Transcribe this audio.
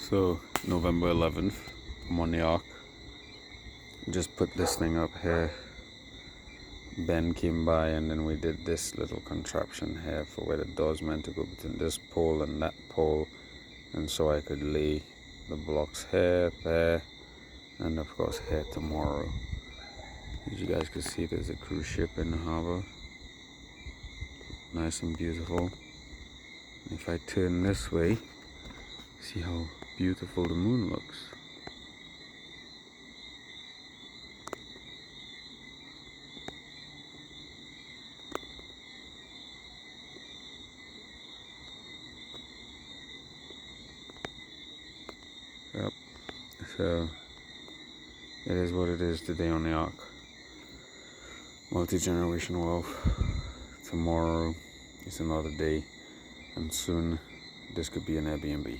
So November 11th, I'm on the ark. Just put this thing up here. Ben came by and then we did this little contraption here for where the door's meant to go between this pole and that pole, and so I could lay the blocks here, there, and of course here tomorrow. As you guys can see, there's a cruise ship in the harbor, nice and beautiful. If I turn this way, see how beautiful the moon looks. Yep, so it is what it is today on the ark. Multi-generational wealth. Tomorrow is another day, and soon this could be an Airbnb.